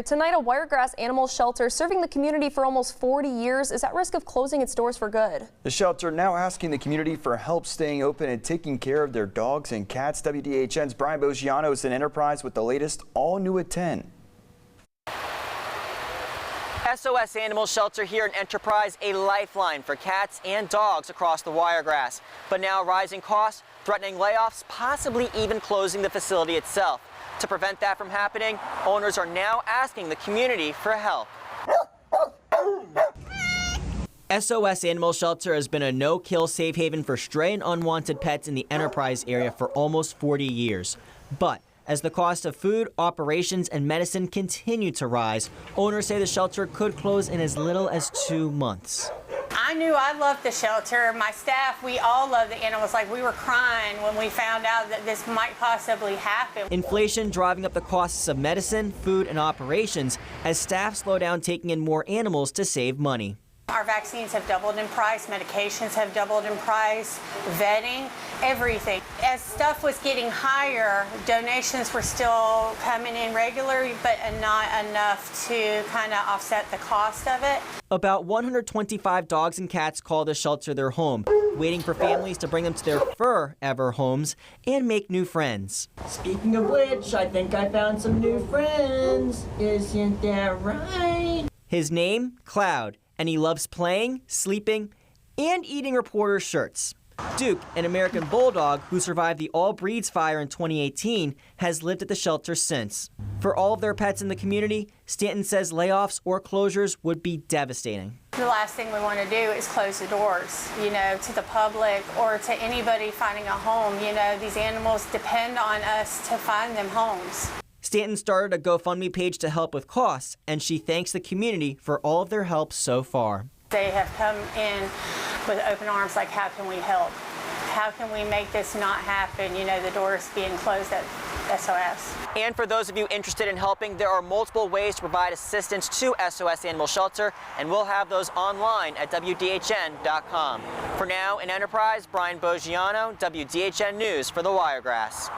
Tonight, a Wiregrass Animal Shelter serving the community for almost 40 years is at risk of closing its doors for good. The shelter now asking the community for help staying open and taking care of their dogs and cats. WDHN's Brian Boggiano is in Enterprise with the latest all new at 10. SOS Animal Shelter here in Enterprise, a lifeline for cats and dogs across the Wiregrass. But now rising costs, threatening layoffs, possibly even closing the facility itself. To prevent that from happening, owners are now asking the community for help. SOS Animal Shelter has been a no-kill safe haven for stray and unwanted pets in the Enterprise area for almost 40 years. But as the cost of food, operations, and medicine continue to rise, owners say the shelter could close in as little as 2 months. I knew I loved the shelter. My staff, we all love the animals. Like, we were crying when we found out that this might possibly happen. Inflation driving up the costs of medicine, food, and operations as staff slow down taking in more animals to save money. Our vaccines have doubled in price, medications have doubled in price, vetting, everything. As stuff was getting higher, donations were still coming in regularly, but not enough to kind of offset the cost of it. About 125 dogs and cats call the shelter their home, waiting for families to bring them to their forever homes and make new friends. Speaking of which, I think I found some new friends. Isn't that right? His name, Cloud, and he loves playing, sleeping, and eating reporter shirts. Duke, an American bulldog who survived the All Breeds fire in 2018, has lived at the shelter since. For all of their pets in the community, Stanton says layoffs or closures would be devastating. The last thing we want to do is close the doors, to the public or to anybody finding a home. These animals depend on us to find them homes. Stanton started a GoFundMe page to help with costs, and she thanks the community for all of their help so far. They have come in with open arms, like, how can we help? How can we make this not happen? The doors being closed at SOS. And for those of you interested in helping, there are multiple ways to provide assistance to SOS Animal Shelter, and we'll have those online at WDHN.com. For now, in Enterprise, Brian Boggiano, WDHN News for the Wiregrass.